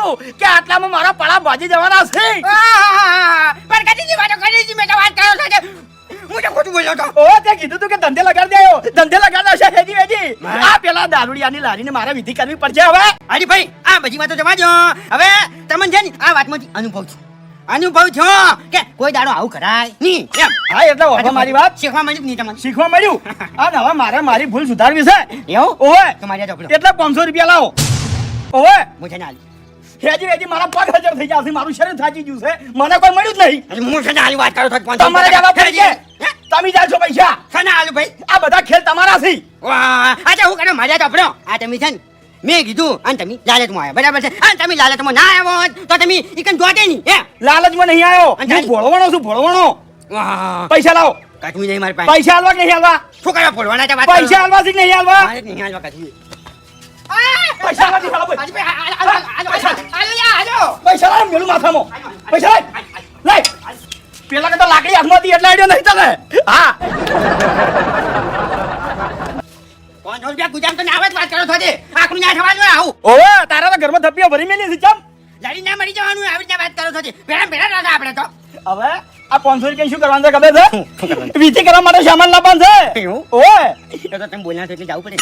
છું કે આટલામાં મારા પડા ભાજી જવાના છે. પણ કદી વાતો કરી મેં તો વાત કર્યો છે હું તો ખોટું બોલ્યો તો. ઓ તે કીધું તું કે ધંધે લગાડી દેયો. ધંધે લગાડો છે હેજી વેજી. આ પેલા દારૂડિયાની લારીને મારે વિધિ કરવી પડશે હવે. હાજી ભાઈ આ બધી વાતો જવા દો. હવે તમને છે ને આ વાતમાંથી અનુભવ છો કે કોઈ દાડો આવું કરાય નહીં એમ. હા એટલે ઓહો મારી વાત શીખવા મળ્યું નહીં તમને? શીખવા મળ્યું. આ હવે મારે મારી ભૂલ સુધારવી છે. એવું ઓવે તમારી આ ચોપડો એટલે 500 રૂપિયા લાવો. ઓવે હું છે ને હાલી હેજી વેજી મારા પગ હજાર થઈ જશે. મારું શરીર થાકી ગયું છે. મને કોઈ મળ્યું જ નહીં. હું છે ને હાલી વાત કરો છો તમારે જવાબ પડી તમે જાજો પૈસા. છે ને હાલું ભાઈ. આ બધા ખેલ તમારા છે. વાહ અચ્છા હું કરો મારા ચોપડો આ તમે છે ને મેં કીધું અને તમે લાલચમાં આવ્યા બરાબર છે. અને તમે લાલચમાં ના આવ્યો હોત તો તમે ઈકન જોડે નહીં હે. લાલચમાં નહીં આવ્યો. અને હું ભોળવણો છું ભોળવણો. વાહ પૈસા લાવો. કાચમી નહીં મારી પાસે. પૈસા હાલવા કે નહીં હાલવા? શું કરવા પડવાના છે વાત પૈસા હાલવા છે કે નહીં હાલવા? મારે નહીં હાલવા કાચમી. પૈસા હાલવા નહીં હાલવા? હાજી ભાઈ હાલો પૈસા લાવ મેલું માથામાં. પૈસા લાય પેલા કે તો લાકડી હાથમાં હતી એટલે આઈડિયા નહીં તને. હા 500 રૂપિયા ગુજામ તો ના વાત કરો છો આખું ના થવાનું આવું ઓવે તારા તો ઘરમાં થપ્પીઓ ભરી મેલી છે ચમ. લડી ના મરી જવાનું આવી રીતના વાત કરો છો ભેડા ભેડા રાજા આપણે તો હવે આ 500 રૂપિયા શું કરવાનું છે ખબર છે? વિધિ કરવા માટે સામાન લાવવાનું છે. એવું? ઓવે તો તમે બોલના તો એટલે જવું પડે